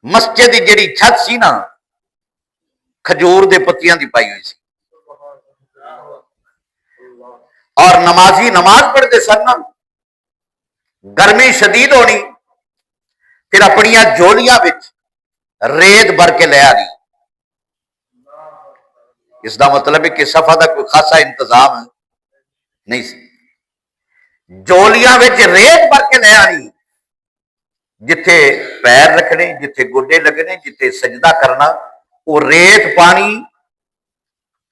مسجد کی جڑی چھت سی نا کھجور دے پتیاں دی پائی ہوئی سی، اور نمازی نماز پڑھتے سن نا، گرمی شدید ہونی، پھر اپنیاں جولیاں وچ ریت بھر کے لے آ رہی۔ اس دا مطلب ہے کہ صفا دا کوئی خاصا انتظام نہیں سی، جولیاں وچ ریت بھر کے لے آنی، جتھے پیر رکھنے، جتھے گوڈے لگنے، جتھے سجدہ کرنا، وہ ریت پانی،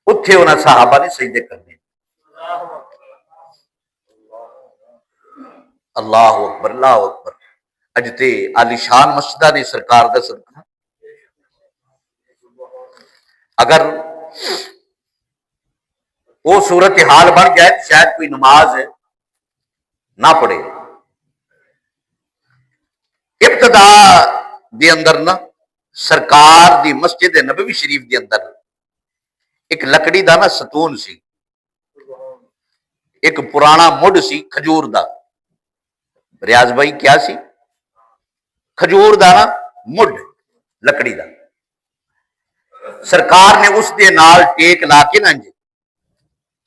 اتھے انہاں صحابہ نے سجدے کرنے۔ اللہ اکبر، اللہ اکبر۔ اج تے عالی شان مسجدہ نے سرکار دا صدقہ، اگر وہ صورتحال بن جائے تو شاید کوئی نماز نہ پڑھے۔ ابتدا دے اندر نا سرکار دی مسجد نبوی شریف دے اندر ایک لکڑی دا نا ستون سی، ایک پرانا مڈ سی کھجور دا۔ ریاض بھائی کیا سی؟ کھجور دا نا مڈ لکڑی دا۔ سرکار نے اس دے نال ٹیک لا کے نا جی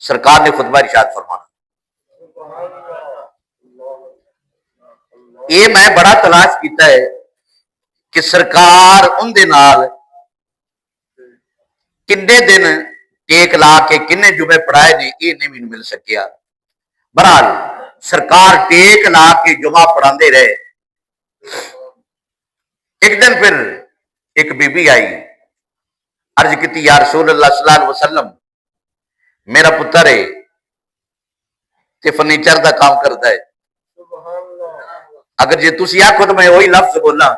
سرکار نے خطبہ ارشاد فرمانا۔ یہ میں بڑا تلاش کیتا ہے کہ سرکار ان دے نال کنے دن ٹیک لا کے کنے جمعے پڑھائے نے، یہ نہیں بھی مل سکیا۔ بہرحال سرکار ٹیک لا کے جمعہ پڑھاندے رہے۔ ایک دن پھر ایک بی بی آئی، عرض کیتی یا رسول اللہ صلی اللہ علیہ وسلم، میرا پتر ہے کہ فرنیچر دا کام کرتا ہے، اگر جی تسی آکھو تو میں وہی لفظ بولا۔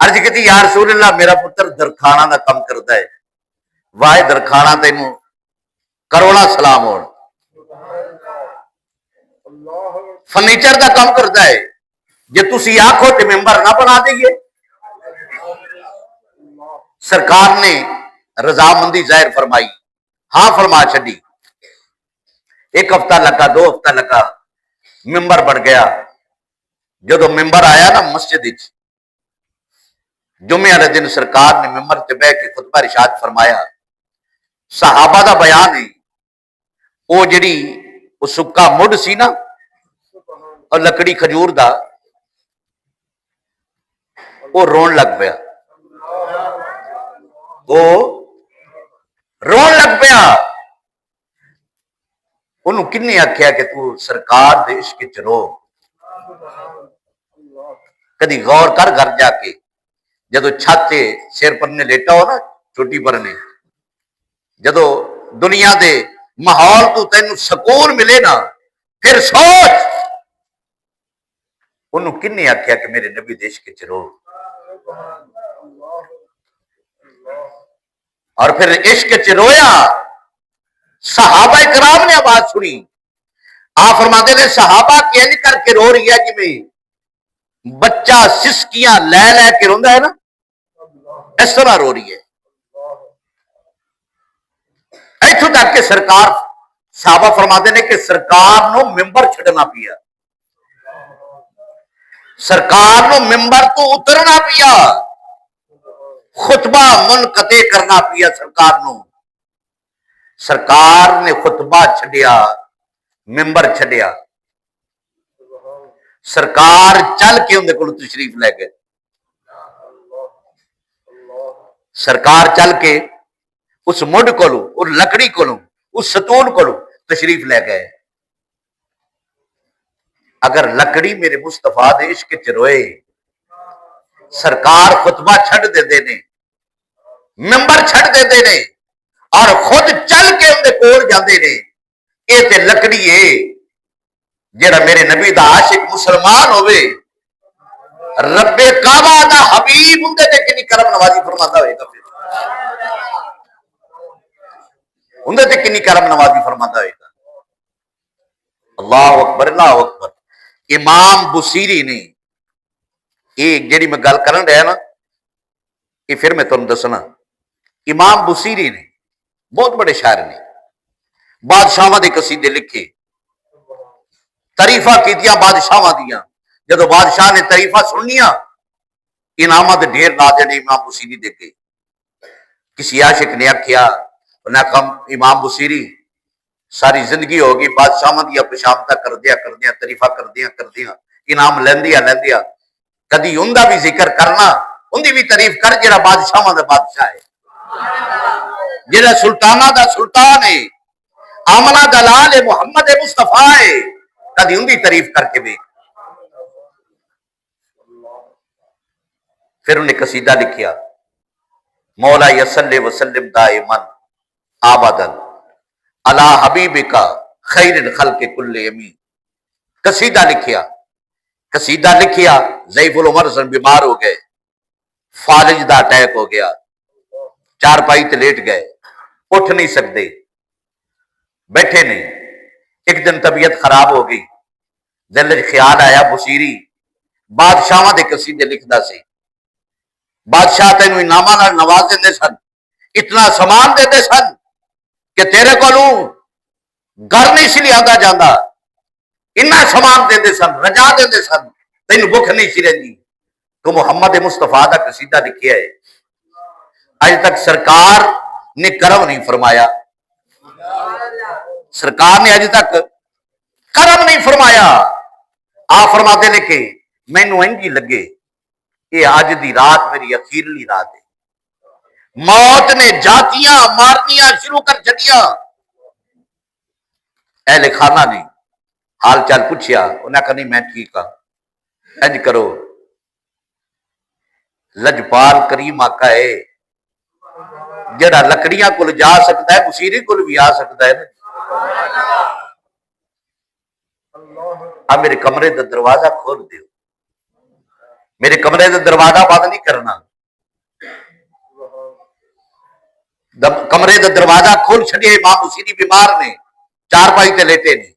عرض کیتی یا رسول اللہ میرا پتر درخانہ دا کام کرتا ہے، واہ درخانہ تینوں کروڑا سلام ہون، فرنیچر دا کام کرتا ہے، جی تسی آکھو تو ممبر نہ بنا دئیے۔ سرکار نے رضامندی ظاہر فرمائی، ہاں فرما چھڈی۔ ایک ہفتہ لگا، دو ہفتہ لگا، ممبر بڑھ گیا۔ جدو ممبر آیا نا مسجد وچ، جمعے والے دن سرکار نے ممبر تے بیٹھ کے خطبہ ارشاد فرمایا۔ صحابہ دا بیان ہے، وہ جڑی وہ سکا مڈ سی نا اور لکڑی کھجور دا، وہ رون لگ پیا، وہ رون لگ پیا۔ انہوں کنے آکھیا کہ تو سرکار دے عشق وچ رو، کدی غور کر گھر جا کے، جدو چھت تے سر پرنے لیٹا ہو نا چھوٹی پرنے، جدو دنیا دے ماحول تو تینوں سکون ملے نا، پھر سوچ انہوں کنے آکھیا کہ میرے نبی دے عشق وچ رو۔ اور پھر عشق وچ رویا۔ صحابہ کرام نے آواز سنی، آپ فرماتے ہیں صحابہ کینج کر کے رو رہی ہے جی میں بچہ سسکیاں لے لے کے روندا ہے نا، اس طرح رو رہی ہے۔ ایتھوں تک کہ سرکار، صحابہ فرماتے ہیں کہ سرکار نو ممبر چھڈنا پیا، سرکار نو ممبر تو اترنا پیا، خطبہ منقطع کرنا پیا سرکار نو۔ سرکار نے خطبہ چھڈیا، ممبر چھڈیا، سرکار چل کے اندے کول تشریف لے گئے۔ سرکار چل کے اس مڈ کولو، اس لکڑی کولو، اس ستون کولو تشریف لے گئے۔ اگر لکڑی میرے مصطفیٰ دے عشق وچ روئے، سرکار خطبہ چھڈ دے نے، ممبر چھڈ دے نے، اور خود چل کے اندے کول جاندے نے، اے تے لکڑی ہے جڑا میرے نبی دا عاشق مسلمان ہوئے، رب کعبہ دا حبیب اندے تے کنی کرم نوازی فرماتا ہوئے گا، پھر اندے تے کنی کرم نوازی فرماتا ہوئے گا۔ اللہ اکبر، اللہ اکبر۔ امام بصیری نے ایک جڑی میں گل کرن رہا نا، یہ پھر میں تم دسنا، امام بصیری نے بہت بڑے شاعر نے، بادشاہاں دے قصیدے لکھے، تعریفاں کیتیاں بادشاہاں دیاں۔ جدو بادشاہ نے تعریفاں سننیاں انعامات ڈھیر لا دینے امام بصیری دے کے. کسی عاشق نے آخیا انہیں کم امام بصیری ساری زندگی ہوگی بادشاہ دیا پشامتا کر دیا تریفہ کر دیا انعام لیندیا کدی ان دا بھی ذکر کرنا ان دی بھی تعریف کر جڑا بادشاہ دا بادشاہ ہے جڑا سلطانہ دا سلطان ہے آمنہ دلال ہے محمد مصطفیٰ ہے کدی ان دی تعریف کر کے بھی. پھر انہیں قصیدہ لکھیا مولا یصلی وسلم دائما آبادا علی حبیبک خیر الخلق کل یمین. قصیدہ لکھیا ضعیف العمر سن بیمار ہو گئے فالج دا اٹیک ہو گیا چار پائی تے لیٹ گئے اٹھ نہیں سکتے بیٹھے نہیں. ایک دن طبیعت خراب ہو گئی دل وچ خیال آیا بصیری بادشاہاں دے قصیدے لکھدا سی بادشاہ تینوں انعاماں نال نواز دیندے سن اتنا سامان دیندے سن کہ تیرے کولوں گھر نہیں سی لیا جاندہ اتنا سامان دیندے سن رجا دیندے سن تینوں بھوک نہیں سی رہندی. تو محمد مصطفیٰ دا قصیدہ لکھیا ہے اج تک سرکار نے کرم نہیں فرمایا سرکار نے اج تک کرم نہیں فرمایا. آپ فرماتے نے کہ مینوں انجی لگے یہ اج دی رات میری اخیرلی رات ہے موت نے جاتیاں مارنیاں شروع کر چھڈیاں. اہل خانہ نے حال چال پوچھیا انہاں کہا نہیں میں ٹھیک ہاں انج کرو لجپال کریم آقا ہے جڑا لکڑیاں کول جا سکتا ہے بصیری کول بھی آ سکتا ہے نا. اب میرے کمرے دا دروازہ کھول دیو میرے کمرے دا دروازہ بند نہیں کرنا کمرے دا دروازہ کھول چھڑیا امام بصیری بیمار نے چار پائی تے لیٹے نے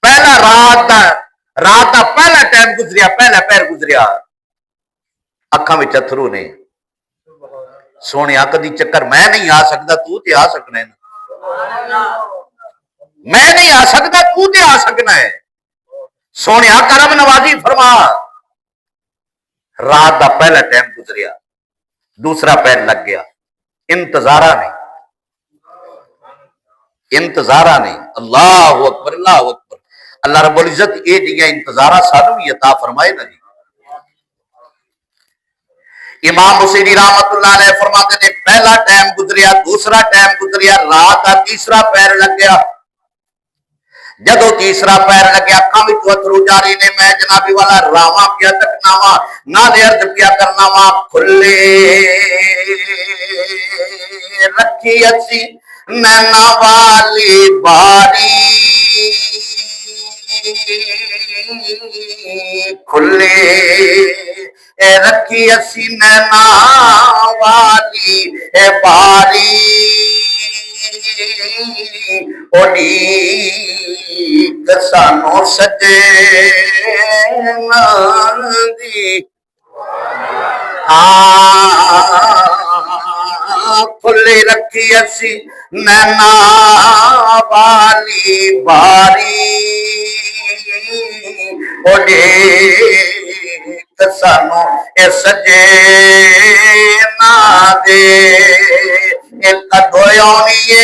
پہلا رات دا پہلا ٹائم گزریا پہلا پیر گزریا اکھاں وچ اتھرو نے سونیا کدی چکر میں نہیں آ سکتا تو تے آ سکنا ہے میں نہیں آ سکتا تو تے آ سکنا ہے سونیا کرم نوازی فرما. رات دا پہلا ٹائم گزریا دوسرا پیر لگ گیا انتظارہ نہیں اللہ اکبر اللہ رب العزت اے جگہ انتظارہ سانو بھی عطا فرمائے نا جی. امام بصیری رحمت اللہ علیہ فرماتے نے پہلا ٹائم گزریا دوسرا ٹائم گزریا رات کا تیسرا پیر لگ گیا جدو تیسرا پیر لگیا کم اترو جاری نے میں جنابی والا راواں پیا تکنا وا نہ عرض پیا کرنا وا کھلے رکھی اسی نینا والی باری کھلے رکھی اسی نینا والی باری سانو سجے دی کھلی رکھی اسی نینا والی باری سانو سجے نہ دے کدو آنی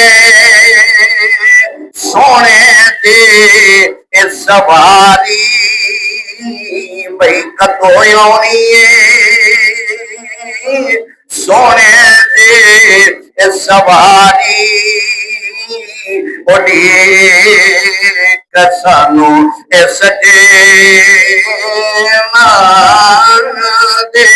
سونے دے سواری بھئی کدو آنی سونے دے سواری سانو سجے دے.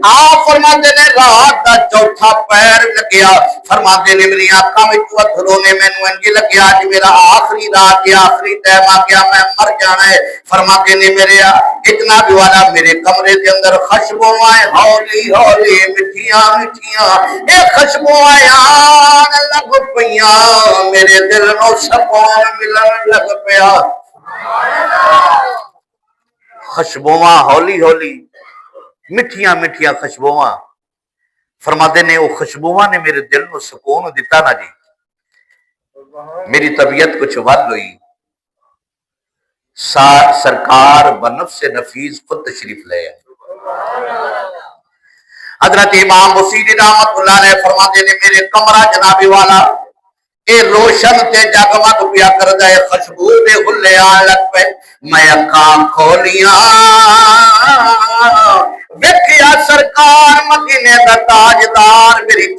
آپ فرماتے نے رات کا چوتھا پیر لگیا فرماتے نے میری آنکھاں وچ اتھرو نے مینوں انج لگیا کہ میرا آخری رات ہے آخری ٹائم آ گیا میں مر جانا ہے. فرماتے نے میرے اتنا بھی والا میرے کمرے کے اندر خوشبو آئے ہولی ہولی مٹھیاں مٹھیاں اے خوشبو آن لگ پیاں میرے دل نو سکون ملن لگ پیا. خوشبواں ہولی ہولی مٹھیاں مٹھیاں خوشبواں فرماتے نے وہ خوشبواں نے میرے دل نو سکون دیتا نا جی. میری طبیعت کچھ ود ہوئی سرکار بنفس نفیس خود تشریف لے آئے حضرت امام بصیری رحمت اللہ علیہ فرماتے نے میرے کمرہ جناب والا اے روشن تے جگمگ پیا کردا ہے خوشبو دے ہلے آن لگ پے میں اکھاں کھولیاں ویکھیا سرکار مدینے دا تاجدار میری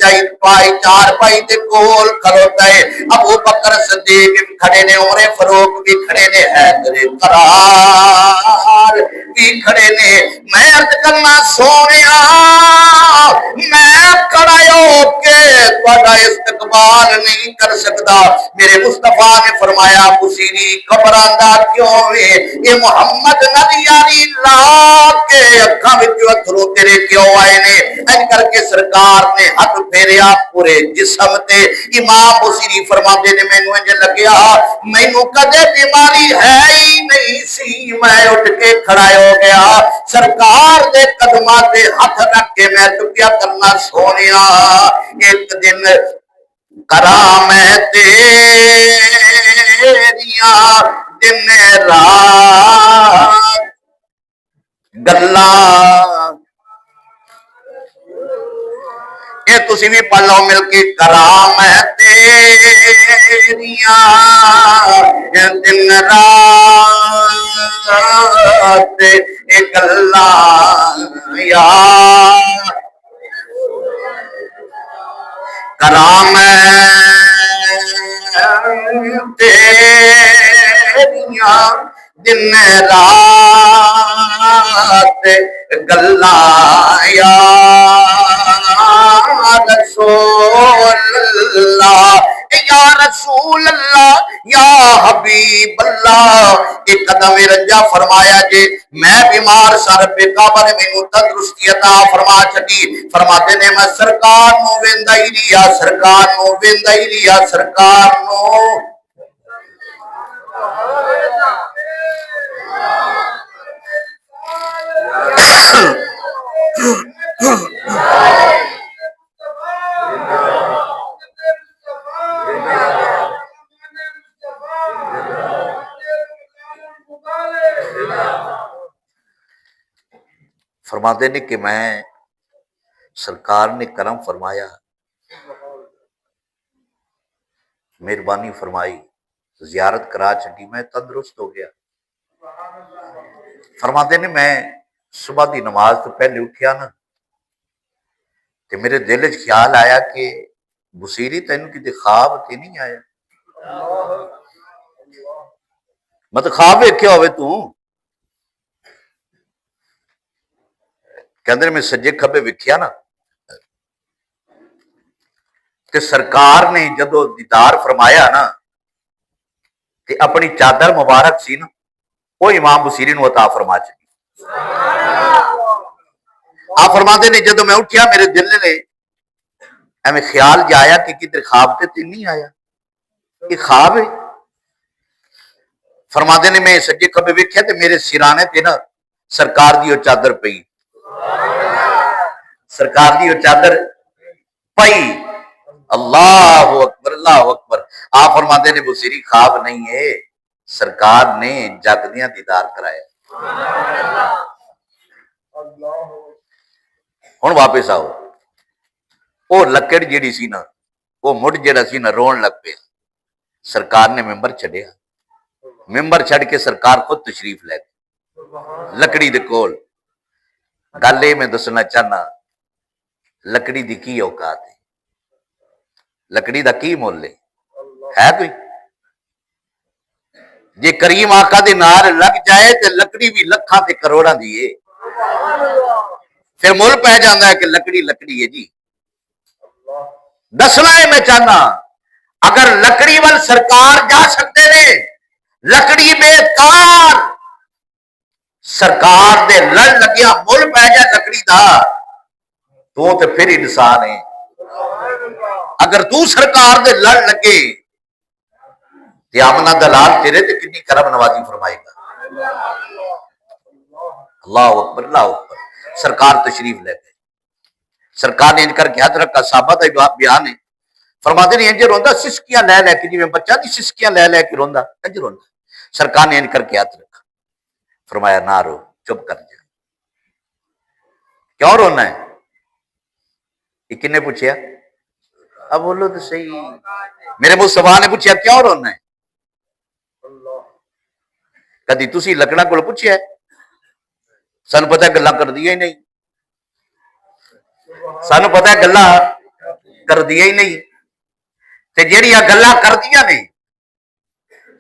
چار پائی تے کول کھلوتا ہے ابو بکر صدیق بھی کھڑے نے عمر فاروق بھی کھڑے نے حیدر قرار بھی کھڑے نے میں عرض کرنا سونیا میں کھڑا ہو کے تہاڈا استقبال نہیں کر سکتا میرے مصطفیٰ نے فرمایا بصیری گھبراندا کیوں ہے یہ محمد نبی یاری لا کے اکھاں وچ اتھرو تیرے کیوں آئے نے ان کر کے سرکار نے ہاتھ پھیریا پورے جسم تے امام بصیری فرماتے نے مینوں انج لگیا مینوں کدے بیماری ہے ہی نہیں سی میں اٹھ کے کھڑا ہو گیا سرکار دے قدماں تے ہاتھ رکھ کے میں دعا کرنا سونیا ایک دن کرامیں تیریاں دن رات گلاں اے تسی بھی پڑھ لو مل کے کرامیں تیریاں دن رات اے گلاں یا کرامیں تیریاں دن رات گلاں یا رسول اللہ یا رسول اللہ یا حبیب اللہ ایک قدم رنجا فرمایا جے میں بیمار سر پہ کعبہ نے مینوں تندرستی عطا فرما چھڈی فرماتے نے میں سرکار نو ویندا ہی رہیا سرکار نو ویندا ہی رہیا سرکار نو فرماتے نے کہ میں سرکار نے کرم فرمایا مہربانی فرمائی زیارت کرا چھڈی میں تندرست ہو گیا فرماتے نے میں صبح دی نماز تو پہلے اٹھیا نا تے میرے دل وچ خیال آیا کہ بصیری تینوں کتے خواب تے نہیں آیا مطلب خواب ویکھیا ہوئے تو کہندے میں سجے کھبے ویکھیا نا کہ سرکار نے جدو دیدار فرمایا نا تے اپنی چادر مبارک سی نا وہ امام بصیری نو عطا فرما چکی آپ فرماتے نے جدو میں اٹھیا میرے دل نے ایویں خیال جایا کہ کدھر خواب تے نہیں آیا یہ خواب ہے فرماتے نے میں سجے کھبے ویکھیا تے میرے سرانے تے نا سرکار دی وہ چادر پئی سرکار دی وہ چادر پئی اللہ اکبر اللہ اکبر آپ فرماتے نے بصیری خواب نہیں ہے سرکار نے جاگدیاں دیدار کرایا ہن واپس آؤ وہ لکڑ جیڑی سی نا وہ مڑ جیڑا سی نا رون لگ پیا سرکار نے ممبر چھڈیا ممبر چھڑ کے سرکار خود تشریف لے گئے لکڑی دے کول گل یہ میں دسنا چاہنا لکڑی دی کی اوقات ہے لکڑی دا کی مول ہے کوئی جے کریم آقا دے نار لگ جائے تے لکڑی بھی لکھاں تے کروڑاں دی ہے پھر مول پہ جاندہ ہے کہ لکڑی لکڑی ہے جی دسنا ہے میں چاہنا اگر لکڑی وال سرکار جا سکتے نے لکڑی بے کار سرکار دے لڑ لگیا مول پہ جا لکڑی دا تو تے پھر انسان ہے اگر تو سرکار دے لڑ لگے تے آمنہ دلال تیرے تے کتنی کرم نوازی فرمائے گا اللہ اکبر اللہ اکبر سرکار تشریف لے گئے سرکار نے ان کر کے حضرت کا صحابہ دا بیان ہے فرماتے نے انج روندا سسکیاں لے لے کے جی میں بچہ دی سسکیاں لے لے کے روندا انج روندا سرکار نے ان کر کے ہاتھ رکھا فرمایا نہ رو چپ کر جا کیوں رونا ہے؟ یہ کن نے پوچھا؟ اب بولو تو صحیح، میرے مصطفیٰ نے پوچھا کیوں رونا ہے؟ کدی تسی لکڑا کو پوچھا ہے؟ سانو پتہ ہے گلا کر دیا ہی نہیں، سانو پتہ ہے گلا کر دیا ہی نہیں، تے جیڑیاں گلا کر دیا نہیں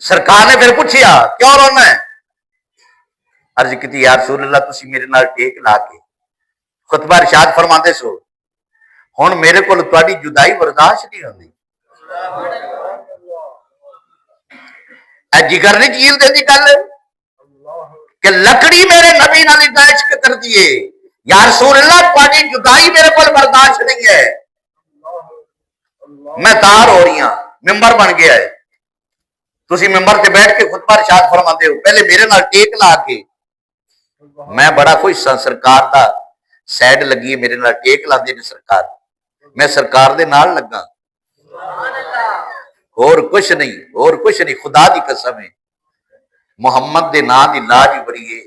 سرکار نے پھر پوچھیا کیوں رونا ہے؟ عرض کی یا رسول اللہ تسی میرے نال ٹیک لا کے خطبہ ارشاد فرماندے سو، ہن میرے کول تہاڈی جدائی برداشت نہیں ہوندی، اے جگر نہیں چیل دیندی گل کہ لکڑی میرے نبی نال عشق کر دیے، یا رسول اللہ تہاڈی جدائی میرے کول برداشت نہیں ہے، میں تار ہو رہی ہاں، ممبر بن گیا ہے، تسی ممبر تے بیٹھ کے خطبہ ارشاد فرماندے ہو، پہلے میرے نال ٹیک لا کے، میں بڑا خوش سا سرکار دا سیڈ لگی ہے میرے نال ٹیک لاندے نے سرکار، میں سرکار دے نال لگا، اور کچھ نہیں، خدا دی قسم ہے، محمد دے نام دی لاج بڑی ہے،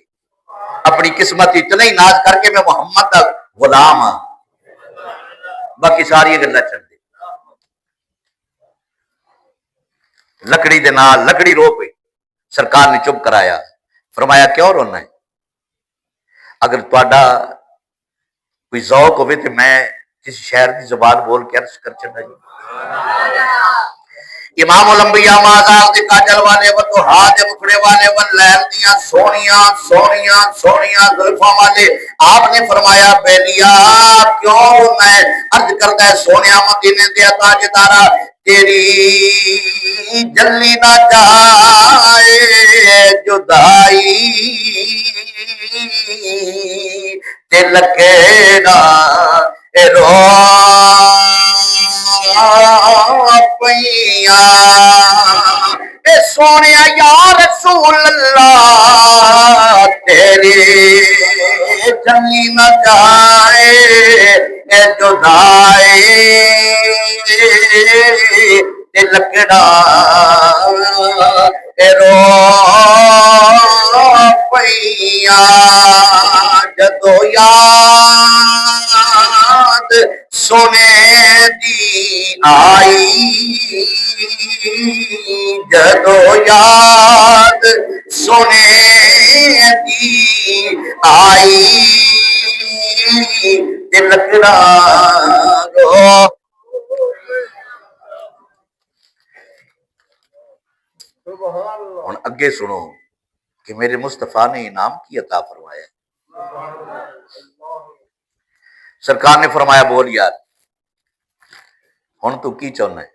اپنی قسمت اتنا ہی ناز کر کے میں محمد دا غلام ہاں، باقی ساری گلاں چھڈ دے۔ لکڑی دے نال لکڑی رو پئی، سرکار نے چپ کرایا، فرمایا کیوں رونا ہے؟ اگر تہاڈا کوئی ذوق ہوئے تو میں کسی شہر کی زبان بول کے عرض کر چڑھا جی۔ امام الانبیاء مازار دے کاجل والے و توہا دے مکھڑے والے و لیل دیاں سونیاں زلفاں والے، آپ نے فرمایا بیلیا کیوں میں عرض کرتا ہے سونیا مدینے دیا تاجدارا تیری جلی نہ جائے جدائی تے لکیڑا رو پیا اے سونے یا رسول اللہ تیری جلی نہ جائے اے جدائی تے لکڑا رو پیا جدو یاد سونے دی آئی جدو یاد سونے دی آئی تے لکڑا رو۔ ہن اگے سنو کہ میرے مصطفیٰ نے انعام کی عطا فرمایا، سرکار نے فرمایا بول یار ہن تو کی چاہنا ہے؟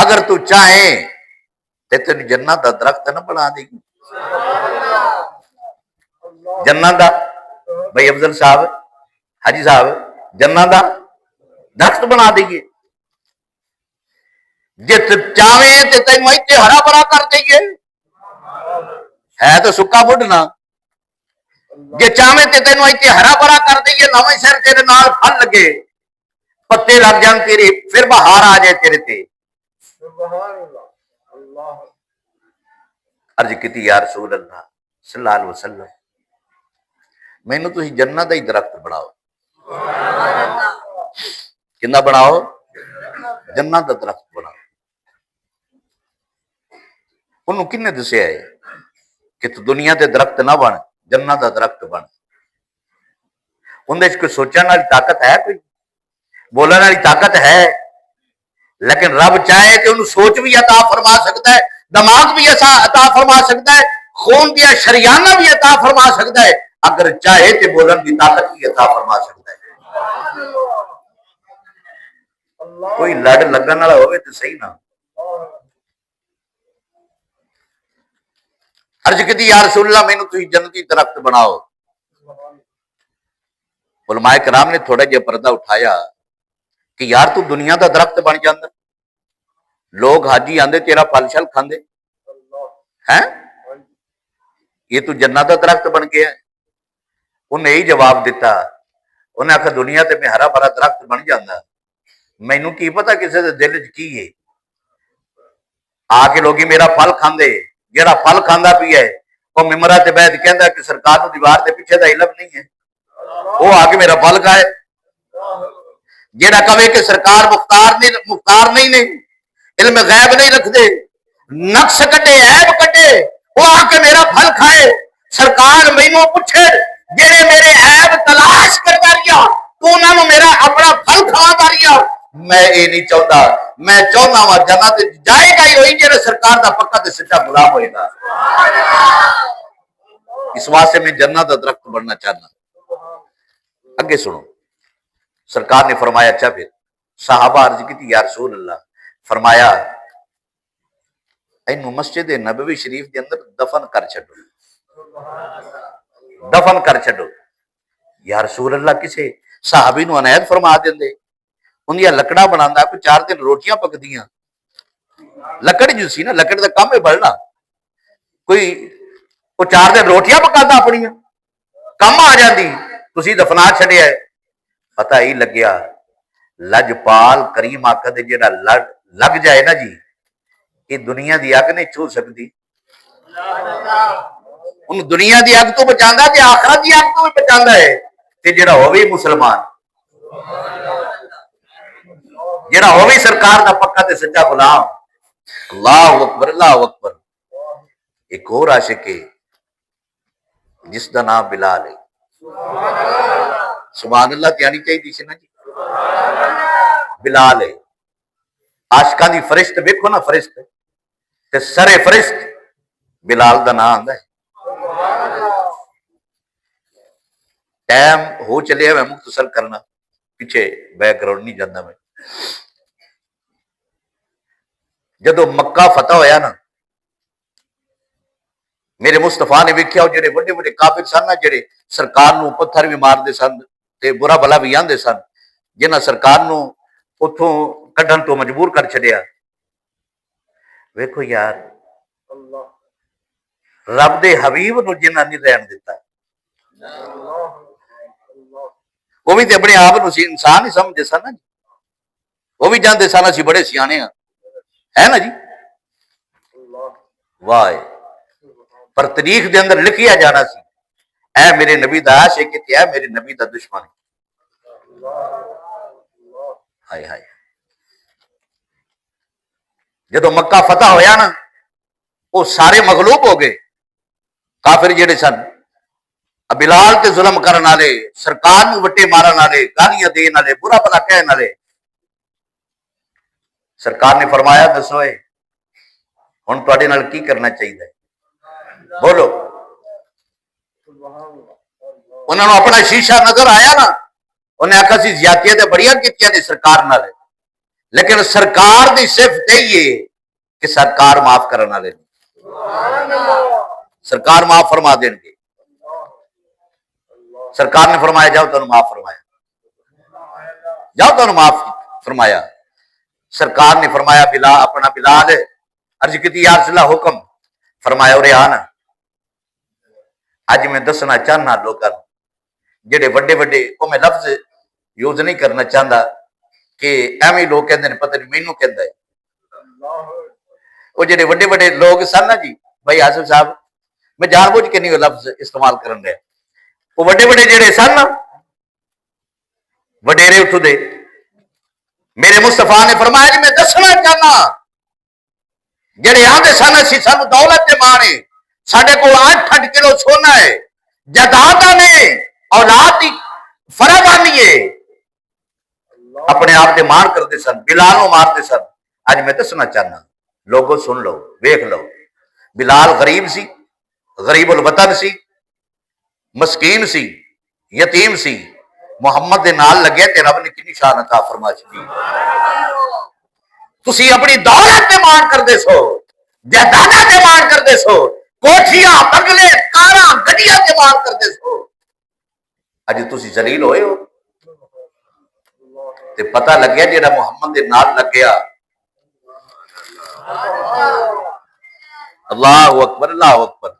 اگر تو چاہیں تے تین جنت دا درخت نہ بنا دے گی، جنت دا بھائی افضل صاحب حاجی صاحب جنت دا درخت بنا دے گی، جت چاہیں تے تین ایتھے ہرا بھرا کر دئیے، ہے تو سکا بڈھنا، جے چاہیں تے تینوں ایتھے ہرا بھرا کر دئیے، نویں سر تیرے نال پھل لگے، پتے لگ جان تیرے، پھر بہار آ جائے تیرے تے۔ عرض کیتی یا رسول اللہ صلی اللہ علیہ وسلم مینوں تسی جنت دا ہی درخت بناؤ، کنا بناؤ؟ جنت دا درخت بناؤ۔ انہوں کن نے دسیا ہے کہ تو دنیا دے درخت نہ بن، جنت دا درخت بن، اندر کوئی سوچنے والی طاقت ہے، کوئی بولنے والی طاقت ہے، لیکن رب چاہے تو انہوں سوچ بھی عطا فرما سکتا ہے، دماغ بھی عطا فرما سکتا ہے، خون دیا شریانہ بھی عطا فرما سکتا ہے، اگر چاہے تو بولن کی طاقت بھی عطا فرما سکتا ہے۔ کوئی لڑ لگن والا ہوئے تو صحیح نہ۔ عرض کی یا رسول اللہ مینوں تسی جنتی درخت بناؤ۔ علماء کرام نے تھوڑا جہا پردہ اٹھایا کہ یار تو دنیا دا درخت بن جاندہ، لوگ حاجی آندے تیرا پھل شل کھاندے ہیں، یہ تو جنت دا درخت بن گیا ہے۔ انہیں یہی جواب دیتا، انہیں آخر دنیا تے میں ہرا بھرا درخت بن جاندہ، مینوں کی پتہ کسے دے دل وچ کی ہے، آ کے لوگی میرا پھل کھاندے، جڑا پھل کھاندا پیا ہے وہ ممبراں تے بیٹھ کہندا کہ سرکار نوں دیوار دے پیچھے دا علم نہیں ہے۔ وہ آ کے میرا پھل کھائے. جیڑا کہے کہ سرکار مختار نہیں نے، علم غیب نہیں رکھتے، نقص کٹے عیب کٹے، وہ آ کے میرا پھل کھائے. سرکار مینوں پوچھے جڑے میرے عیب تلاش کرتا رہیا تو انہاں نوں میرا اپنا پھل کھوا رہیا. میں یہ نہیں چاہتا، میں چاہتا وا جنت جائے گا ہی وہی جڑا سرکار دا پکا تے سچا غلام ہوئے گا. اس واسطے میں جنت دا درخت بننا چاہنا. اگے سنو، سرکار نے فرمایا اچھا پھر صحابہ عرض کی یا رسول اللہ، فرمایا اینو مسجد نبوی شریف دے اندر دفن کر چھڈو، دفن کر چھڈو. یا رسول اللہ کسے صحابی نو عنایت فرما دیندے، اندیاں لکڑا بناندا، کوئی 4 دن روٹیاں پکدیاں، لکڑ جو سی نا، لکڑ دا کام ہے بڑھنا، کوئی وہ 4 دن روٹیاں پکاتا اپنیاں کم آ جاندی، تسی دفنا چھڈیا ہے. پتہ ہی لگیا لجپال کریم آقا دے جڑا لگ جائے نا جی، یہ دنیا دی اگ نہیں چھو سکتی. ان دنیا دی اگ تو بچاندا تے آخرت دی اگ تو بھی بچاندا ہے. تے جڑا ہووی مسلمان، جڑا ہووی سرکار دا پکا تے سچا غلام. اللہ اکبر، اللہ اکبر. ایک اور عاشق ہے جس دا نام بلال ہے. سبحان اللہ تے آنی چاہیے سی نا جی. بلال ہے، عاشقاں دی فرشت ویکھو نا، فرشت تے سرے فرشت بلال دا نام آندا ہے. ٹائم ہو چلے میں مختصر کرنا، پیچھے بیک گراؤنڈ نہیں جانا. میں جدو مکہ فتح ہویا نا، میرے مصطفیٰ نے ویکھیا جڑے بڑے بڑے کافر سن نا، جڑے سرکار نو پتھر بھی مار دے سن تے برا بلا بھی آندے سن، جنہاں سرکار نو اتھوں کڈھن تو مجبور کر چھڈیا. ویکھو یار، رب دے حبیب نو جنہاں نہیں رہن دیتا، وہ بھی تے اپنے آپ نو انسان ہی سمجھے سن نا جی. وہ بھی جانتے سن اسی بڑے سیانے ہاں، ہے نا جی. واہ، پر تاریخ دے اندر لکھیا جانا سی اے میرے نبی دا عاشق تے اے میرے نبی دا دشمن. ہائے ہائے. جدو مکہ فتح ہویا نا، وہ سارے مغلوب ہو گئے کافر جڑے سن. بلال تے ظلم کرن والے، سرکار نو وٹے مارن والے، گالیاں دین والے، برا بھلا کہن والے. سرکار نے فرمایا دسو اے ہن تواڈے نال کی کرنا چاہیے؟ بولو. انہوں نے اپنا شیشہ نظر آیا نا، انہیں آخا سی زیادتیاں تے بڑیاں کیتیاں نے سرکار نال، لیکن سرکار دی صفت یہی ہے کہ سرکار معاف کرن والے، سرکار معاف فرما دیں گے. سرکار نے فرمایا جاؤ تمہیں معاف فرمایا، جاؤ تمہیں معاف فرمایا. سرکار نے فرمایا بلال، اپنا بلال عرض کی یا رسول اللہ حکم فرمایا اور آنا. اج میں دسنا چاہنا لوگوں جڑے وڈے وڈے، وہ میں لفظ یوز نہیں کرنا چاہتا کہ ایویں لوگ کہتے ہیں پتہ نہیں مینوں کہندا ہے. وہ جڑے وڈے وڈے لوگ سن نا جی، بھائی آصف صاحب میں جان بوجھ کے نہیں وہ لفظ استعمال کرن دیا. وہ وڈے وڈے جڑے سن نا، وڈیرے اتھوں دے، میرے مصطفیٰ نے فرمایا جی میں دسنا چاہنا جڑے آندے سن اسی سانو دولت دے مانے، ساڈے کول 8 کلو سونا ہے، جائیداداں نے، اولاد دی فراوانی ہے، اپنے آپ دے مان کرتے سن، بلال نو مارتے سن. اج میں دسنا چاہنا لوگوں سن لو، ویکھ لو. بلال غریب سی، غریب الوطن سی، مسکین سی، یتیم سی. محمد دے نال لگے تے رب نے کتنی شان عطا فرما چھڈی. تسی اپنی دولت تے مان کردے سو، جائیداداں تے مان کردے سو، کوٹھیاں بنگلے کاراں گڈیاں تے مان کردے سو. اج تسی ذلیل ہوئے ہو تے پتہ لگیا جڑا محمد دے نال لگیا. اللہ اکبر، اللہ اکبر.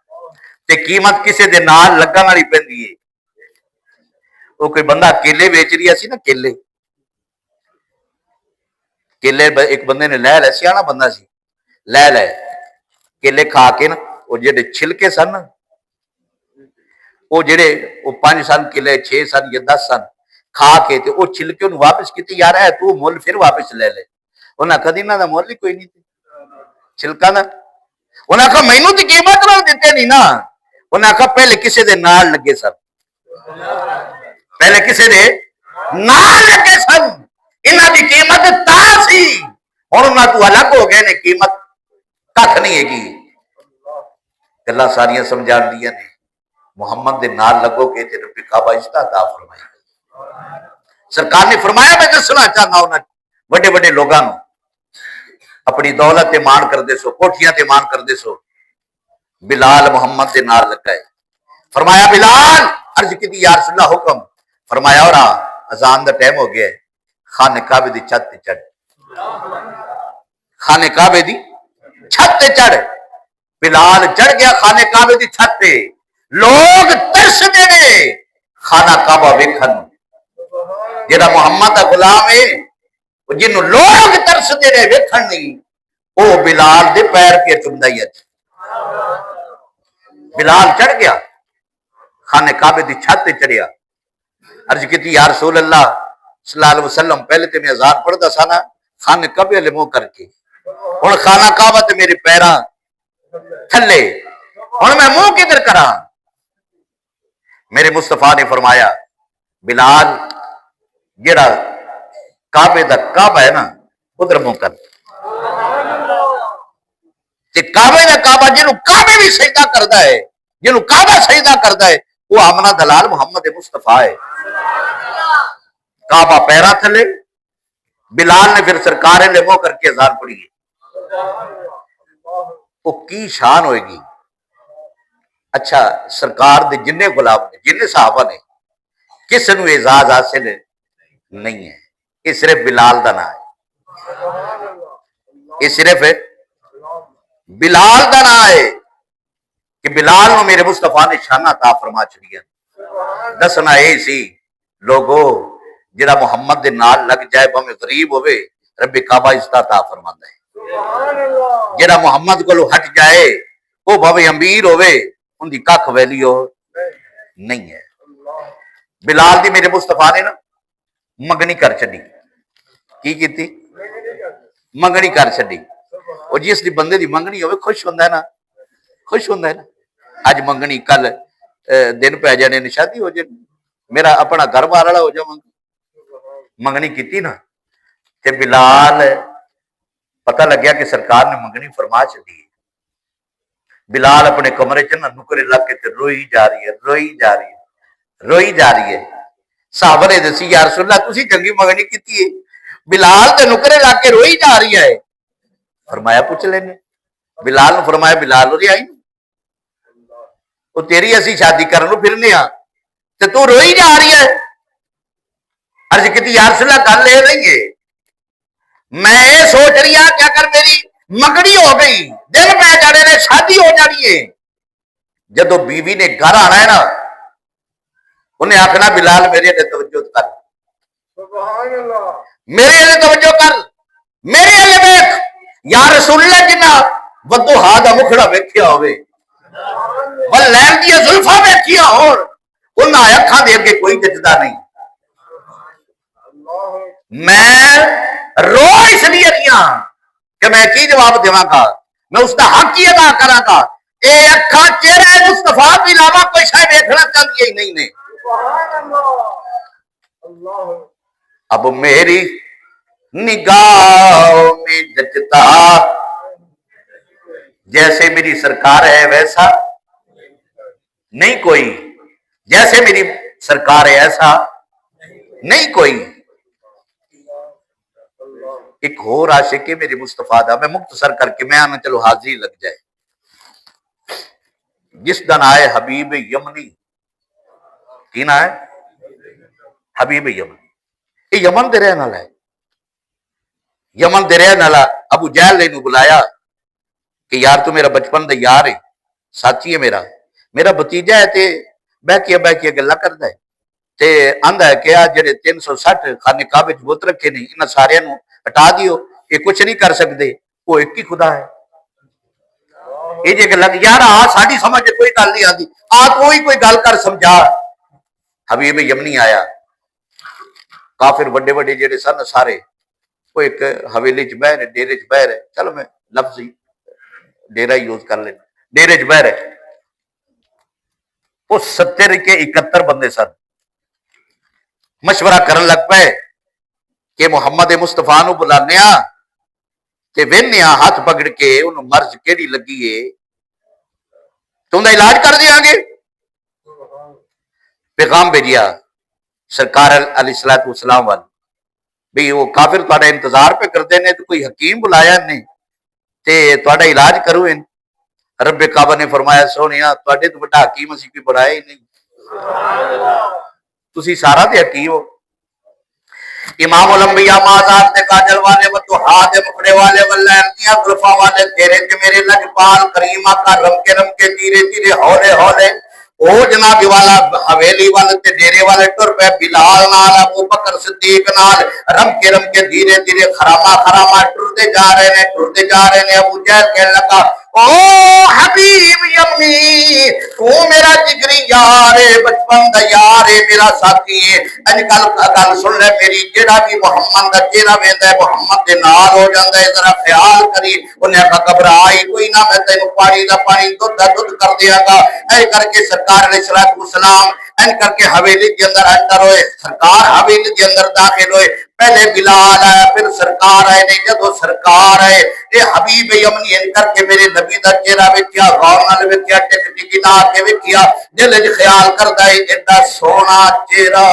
تے قیمت کسے دے نال لگن والی پیندی ہے. وہ کوئی بندہ کیلے بیچ رہا سی نا، کیلے ایک بندے نے لے لے، سیاح بندہ سی، لے کیلے کھا کے نا، وہ جڑے چھلکے سن نا، وہ جڑے وہ 5 سن قلعے 6 سن یا 10 سن کھا کے تے وہ چھلکے انہوں واپس کیتے یار ہے تو مول پھر واپس لے لے انہاں کدی نہ دا مول ہی کوئی نہیں تھی چھلکا نہ انہاں کہا مینوں تے قیمت نہ دیتے نہیں نا انہاں کہا پہلے کسے دے نال لگے سن پہلے کسے دے نال لگے سن انہاں دی قیمت تا سی ہن انہاں تو الگ ہو گئے نے قیمت کھ نہیں ہے گی گلاں ساریاں سمجھا دیاں نے محمد دے نال لگو گے تے رب کعبہ عزت عطا فرمائے سرکار نے فرمایا میں دسنا چاہنا انہاں بڑے بڑے لوگاں نوں اپنی دولت تے مان کر دے سو کوٹھیاں تے مان کر دے سو بلال محمد دے نال لگا ہے فرمایا بلال عرض کی یا رسول اللہ حکم فرمایا اور اذان دا ٹائم ہو گیا ہے خانہ کعبے دی چھت تے چڑھ خانہ کعبے دی چھت تے چڑھ بلال چڑھ گیا خانہ کعبے دی چھت تے لوگ ترس دے نے خانہ کعبہ ویکھن جڑا محمد دا غلام ہے جنوں لوگ ترس دے نے ویکھن نہیں او بلال دے پیر کے چمدا ہی اچ بلال چڑھ گیا خانہ کعبے دی چھت تے چڑھیا عرض کیتی یا رسول اللہ صلی اللہ علیہ وسلم پہلے تے میں اذان پڑھدا سا نا خانہ کعبے والے منہ کر کے ہن خانہ کعبہ تے میرے پیراں تھلے ہن میں منہ کدھر کراں میرے مصطفیٰ نے فرمایا بلال جڑا کعبے دا کعبہ ہے نا ادھر منہ کر تے کعبے دا کعبہ جنوں کعبے بھی سجدہ کردا ہے جنوں کعبہ سجدہ کردا ہے وہ آمنہ دلال محمد مصطفیٰ ہے کعبہ پیرا تھلے بلال نے پھر سرکار نے منہ کر کے اذان پڑھی وہ کی شان ہوئے گی اچھا سرکار دے جننے غلام نے جننے صحابہ نے کس نو اعزاز حاصل نہیں ہے یہ صرف بلال دا نام ہے یہ صرف بلال دا نام ہے کہ بلال نو میرے مصطفیٰ نے شانہ عطا فرما چھڑیا دسنا اے سی لوگو جڑا محمد دے نال لگ جائے بھویں غریب ہوئے رب کعبہ عزت عطا فرماندا ہے جڑا محمد کولو ہٹ جائے وہ بھویں امیر ہوئے ان دی ککھ ویلیو نہیں ہے بلال دی میرے مصطفیٰ نے نا منگنی کر چڈی کی کیتی منگنی کر چڈی اور جس دی بندے دی منگنی ہوئے خوش ہوندا ہے نا خوش ہوندا ہے نا اج منگنی کل دن پہ جانے نے شادی ہو جائے میرا اپنا گھر بار والا ہو جا منگنی کیتی نا تے بلال پتہ لگیا کہ سرکار نے منگنی فرما چلی ہے بلال اپنے کمرے چ نکرے لگ کے تے روئی جا رہی ہے روئی جا رہی ہے روئی جا رہی ہے صحابہ نے دسی یا رسول اللہ تسی چنگی منگنی کیتی ہے بلال تے نکرے لگ کے روئی جا رہی ہے فرمایا پوچھ لینے بلال نے فرمایا بلال ہو آئی وہ تیری اسی شادی کرنو پھرنے ہاں تے تو روئی جا رہی ہے عرض کیتی یا رسول اللہ گل یہ نہیں ہے میں یہ سوچ رہی ہوں کیا کر میری منگنی ہو گئی دل پہ جانے نے شادی ہو جانی ہے جدو بیوی نے گھر آنا ہے نا انہیں آخنا بلال میرے لیے توجہ کر میرے لیے توجہ کر میرے لیے دیکھ یا رسول اللہ جنہ ودو ہاتھ مکھڑا ویکھیا ہوئے بل لین دیا زلفا ویکھیا ہون انہاں اکھاں دے اگے کوئی جچدا نہیں میں رو اس لیے دیا کہ میں کی جواب دیواں گا میں اس کا حق ہی ادا کراں گا اے اکھاں چہرہ مصطفیٰ کے علاوہ کوئی شے دیکھنا چاہیے ہی نہیں نے اب میری نگاہوں میں جچتا جیسے میری سرکار ہے ویسا نہیں کوئی جیسے میری سرکار ہے ایسا نہیں کوئی ایک اور عاشق ہے میرے مصطفیٰ دا میں مختصر کر کے میں آنا چلو حاضری لگ جائے جس دن آئے حبیب یمنی کی نا ہے حبیب یمنی یہ یمن دے رہنے والا ہے یمن دے رہنے والا ابو جہل نے انہوں بلایا کہ یار تو میرا بچپن دا یار ہے ساتھی ہے میرا بتیجا ہے تے بہ کے گلا کردا ہے تے آندا ہے کہ جڑے 360 خانے کعبے وچ بت رکھے نے انہاں سارے نوں ہٹا دیو یہ کچھ نہیں کر سکتے وہ ایک ہی خدا ہے یہ جے کہ لگ یار ساری سمجھ کوئی گل نہیں آتی کوئی گل کر سمجھا. حبیب یمنی آیا, کافر وڈے وڈے جڑے سن سارے وہ ایک حویلی چ بہ رہے, ڈیرے چ بہ رہے, چلو میں لفظ ہی ڈیرا یوز کر لینا, ڈیرے چ بہ رہے. وہ 70 کے 71 بندے سن, مشورہ کرن لگ پے کہ محمد مصطفیٰ نو بلانے تے وہنے ہاتھ پکڑ کے انہوں مرض کیڑی لگی ہے تو انہوں علاج کر دیاں گے. پیغام بھیجیا سرکار علیہ الصلوۃ والسلام وال بھی وہ کافر تہاڈا انتظار پہ کرتے ہیں تو کوئی حکیم بلایا نے تے تہاڈا علاج کرو. رب کعبہ نے فرمایا سونیا تہاڈے تو بڑا حکیم اسی کوئی بنایا ہی نہیں, تسی سارا تے حکیم ہو. امام الانبیاء مازاد نے کاجل والے و تو ہاتھ مکڑے والے واللہ غرفہ والے تیرے تے میرے لجپال کریمہ کا رم کے دھیرے دھیرے ہولے ہولے او جناب والا حویلی والے تے ڈیرے والے ٹر پہ بلال نال ابو بکر صدیق نال رم کے دھیرے دھیرے خراما ٹرتے جا رہے نے. ابو جہل کہنے لگا او حبیب یمنی تو میرا جگری یار ہے, بچپن دا یار ہے, میرا ساتھی ہے. اج کل گل سن لے میری, جیڑا بھی محمد دا چہرہ ویندا ہے محمد دے نال ہو جاندا ہے, ذرا خیال کری. انہیں کہا گھبرائی کوئی نہ, میں تینوں پانی دا پانی دودھ دا دودھ کر دیاں گا. اے کر کے سرکار علیہ الصلوۃ والسلام این کر کے حویلی کے اندر انٹر ہوئے. سرکار حویلی کے اندر داخل ہوئے. پہلے بلال آیا پھر سرکار آئے نے. جدو سرکار آئے اے حبیب یمنی ان کر کے میرے نبی دا چہرہ ویکھیا, غور نال ویکھیا, ٹک ٹکنا کے ویکھیا, دل وچ خیال کردا ہے ایڈا سونا چہرہ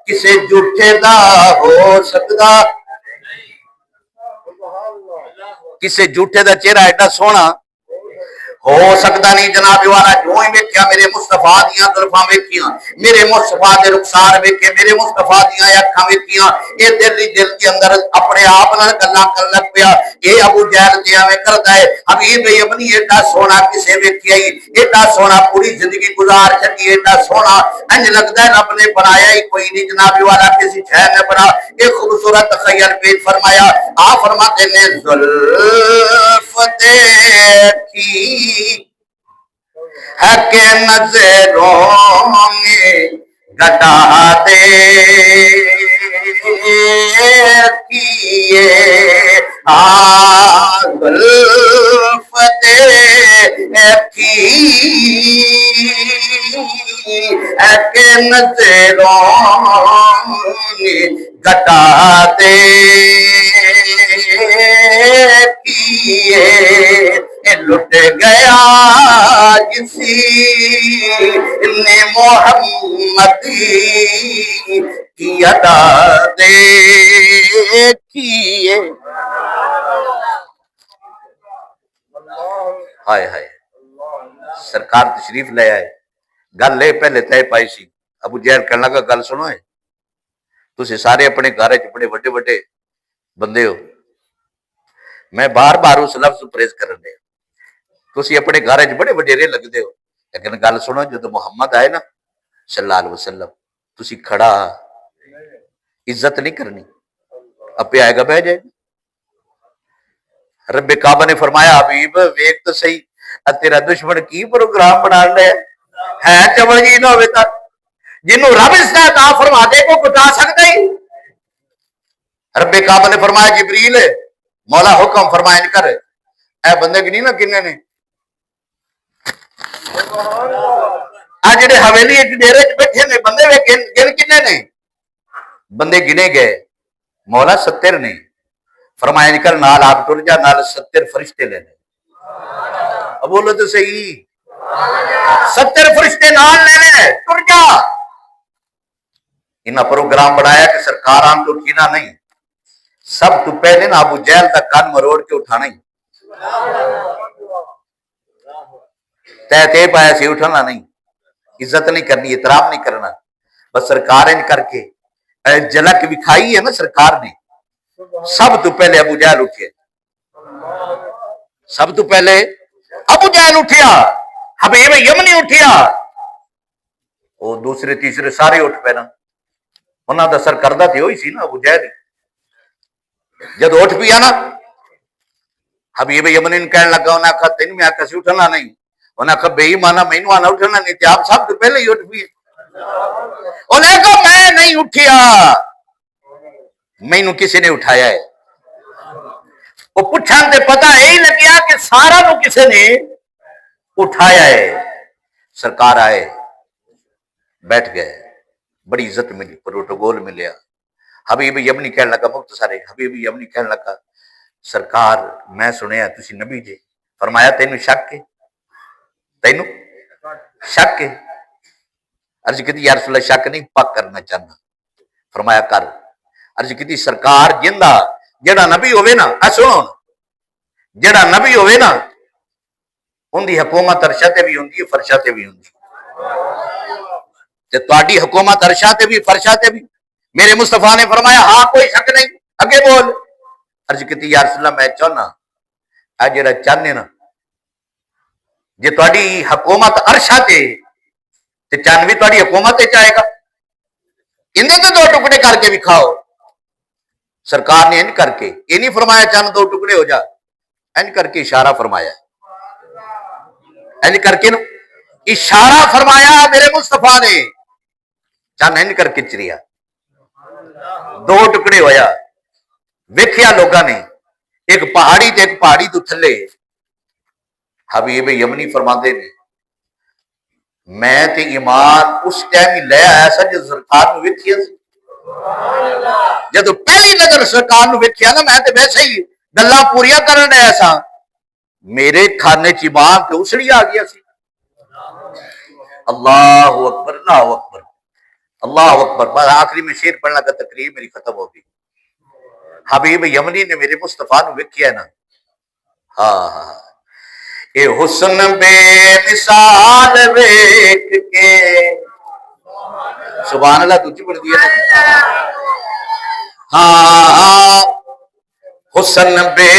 کسے جھوٹے دا ہو سکدا, کسے جھوٹے دا چہرہ ایڈا سونا ہو سکتا نہیں. جناب والا جو ہی ویکھیا میرے مصطفیٰ دیاں زلفاں ویکھیاں, میرے مصطفیٰ دے رخسار ویکھے, میرے مصطفیٰ دیاں اکھاں ویکھیاں. اے دل کے اندر اپنے آپ نال گلاں کرن لگ پیا. اے ابو جہل تے ایویں کردا ہے حبیب یمنی ایڈا سونا کسے ویکھیا ہی, ایڈا سونا پوری زندگی گزار چھڈی, ایڈا سونا انج لگدا ہے رب نے بنایا ہی کوئی نہیں. جناب والا کسی شے نے بنا اے خوبصورت تخیل پیش فرمایا. آپ فرماتے نے زلف دیکھی ہے کہ نظروں میں گٹا دے کیے زلف دیکھی ہے کہ نظروں میں گٹا دے کیے لٹ گیا جسی نے محمدی کی ادا دیکھیے. ہائے ہائے سرکار تشریف لے آئے, گل لے پہلے طے پائی سی. ابو جہل کہنے لگا گل سنو ہے تسی سارے اپنے گھر چ بڑے وڈے وڈے بندے ہو, میں بار بار اس لفظ پریز کرن دے, تسی اپنے گھر چ بڑے وڈیرے لگدے ہو, لیکن گل سنو جدو محمد آئے نا صلی اللہ علیہ وسلم تسی کھڑا عزت نہیں کرنی, اپے آئے گا بہ جائے گا. رب کعبہ نے فرمایا حبیب ویک تو صحیح تیرا دشمن کی پروگرام بنا لے ہے چمڑ جی نہ ہوئے تا جنہوں رب اس نے عطا فرما دے کو کٹا سکتا ہی. رب کعبہ نے فرمایا جبریل مولا حکم فرمائے کر اے بندے گنی نا کنے نے آج جڑے حویلی ڈیرے چ بیٹھے نے بندے وے گن کنے نے بندے گنے گئے مولا 70 نے. فرمایا کر نال آپ ٹر جا, نال 70 فرشتے لے لے. اب بولو تو صحیح 70 فرشتے نال لے لے ٹر جا. انہاں پروگرام بنایا کہ سرکاراں تو اٹھینا نہیں, سب تو پہلے نا ابو جہل کا کان مروڑ کے اٹھانا ہی. تے پایا سی اٹھنا نہیں, عزت نہیں کرنی, احترام نہیں کرنا. بس سرکار ان کر کے جھلک دکھائی ہے نا سرکار نے, سب تو پہلے ابو جہل اٹھے, سب تو پہلے ابو جہل اٹھیا, حبیب یمنی اٹھیا, وہ دوسرے تیسرے سارے اٹھ پے نا. انہاں دا سرکردہ تے ہوئی سی نا ابو جہل. جد اٹھ پیا نا حبیب یمنی کہنے لگا، انہیں آخا تین میں آخا سی اٹھنا نہیں، انہیں آخا بے ایمانا مینوں آنا اٹھنا نہیں، تے آپ سب تو پہلے ہی اٹھ پیے۔ انہیں کہا میں نہیں اٹھیا، مینوں کسی نے اٹھایا ہے۔ وہ پوچھن تے پتہ یہی لگیا کہ سارا نو کسی نے اٹھایا ہے۔ سرکار آئے، بیٹھ گئے، بڑی عزت ملی، پروٹوکول ملیا۔ حبیب یمنی کہنے لگا، مختصر حبیب یمنی کہنے لگا، سرکار میں سنیا تسی نبی جے۔ فرمایا تینوں شک ہے؟ تینوں شک ہے؟ عرض کی یا رسول اللہ شک نہیں، پک کرنا چاہنا۔ فرمایا کر۔ عرض کی سرکار جندہ جڑا نبی ہوئے نا، سنو، جڑا نبی ہوئے نا ان دی حکومت عرشہ تے بھی ہوندی ہے، فرشہ تے بھی ہوندی ہے۔ تہاڈی حکومت عرشہ تے بھی فرشہ تے بھی۔ میرے مصطفیٰ نے فرمایا ہاں کوئی شک نہیں، اگے بول۔ عرض کی یا رسول اللہ میں چاہنا اے جڑا چاہنے نا جے تہاڈی حکومت عرشہ تے چند بھی تہاڈی حکومت تے چاہے گا، اندے تے دو ٹکڑے کر کے بھی کھاؤ۔ سرکار نے انج کر کے یہ نہیں فرمایا چند دو ٹکڑے ہو جا، انج کر کے اشارہ فرمایا، انج کر کے نا اشارہ فرمایا میرے مصطفیٰ نے، چند انج کر کے چریا، دو ٹکڑے ہویا۔ ویکھیا لوگاں نے ایک پہاڑی تے ایک پہاڑی تو تھلے۔ حبیب یمنی فرماندے نے میں تے ایمان اس ٹائم ہی لے آیا سا جب سرکار نو ویکھیا سی۔ جدو پہلی نظر سرکار نو ویکھیا نا میں تے ویسے ہی گلاں پوریاں کرن رہا سا، میرے کھانے چ ایمان تے اسڑی آ گیا سی۔ اللہ اکبر، اللہ اکبر، اللہ اکبر۔ بس آخری میں شعر پڑھنا کا تقریر میری ختم ہو گئی۔ حبیب یمنی نے میرے مصطفیٰ نو ویکھیا نا، ہاں ہاں اے حسن بے مثال ویکھ کے، سبحان اللہ تجھ پڑھ دیا نا، ہاں حسن بے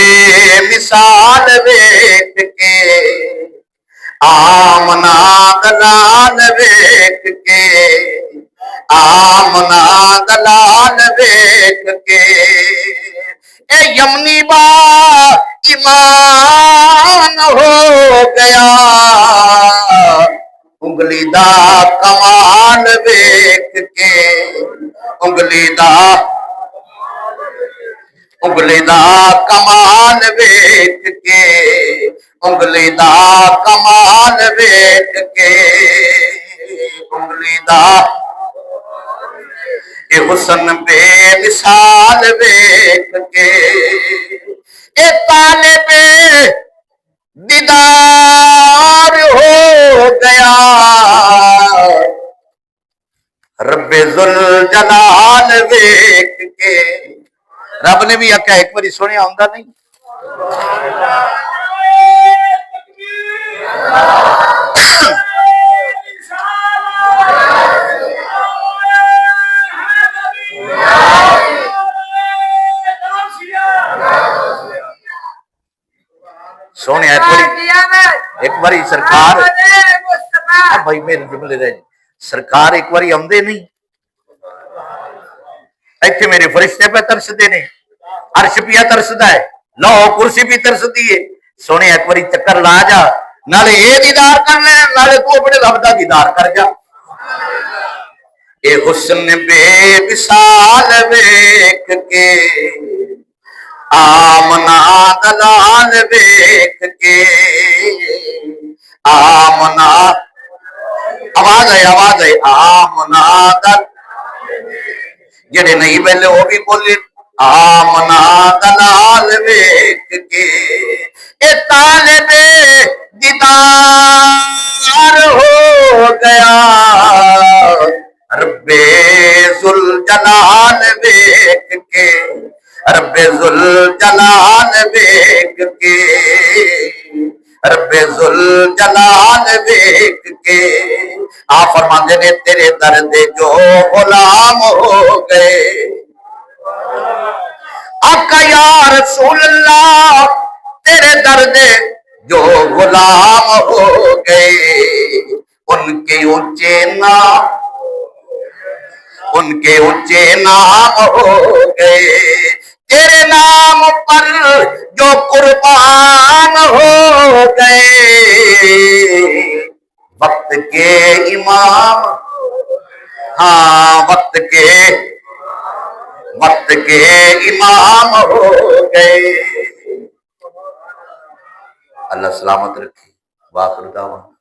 مثال ویکھ کے، آمنا دلال ویکھ کے، آمنا دلال ویکھ کے، اے یمنی با ایمان ہو گیا، انگلی دا کمال ویکھ کے، انگلی دا کمال ویکھ کے، انگلی دا کمال ویکھ کے، انگلی دا اے حسن بے مثال ویکھ کے، اے طالب دیدار ہو گیا، رب ذوالجلال ویکھ کے۔ رب نے بھی آکھیا ایک باری سنیا ہوندا نہیں؟ سونے ایک باری سرکار بھائی میرے جملے رہ سرکار ایک باری آمدے نہیں، ایتھے میرے فرشتے پہ ترسدے نے، عرش پیا ترسدا ہے، لوہ کرسی بھی ترسدی ہے۔ سونے ایک باری چکر لا جا، نالے اے دیدار کر لے، نالے تو اپنے رب دا دیدار کر جا۔ اے حسن بے مثال ویکھ کے، آمنا دلال ویکھ کے، آمنا آواز ہے آمنا دل جڑے نہیں پہلے وہ بھی بولے، آمنا دلال ویکھ کے، اے طالب دیدار ہو گیا، رب ذوالجلال ویکھ کے، رب ذوالجلال ویکھ کے، رب ذوالجلال ویکھ کے۔ آپ فرماندے نے تیرے درد جو غلام ہو گئے، آقا یا رسول اللہ تیرے درد جو غلام ہو گئے، ان کے اونچے نام ہو گئے، تیرے نام پر جو قربان ہو گئے، وقت کے امام، ہاں وقت کے امام ہو گئے۔ اللہ سلامت رکھے۔ واخر دعوانا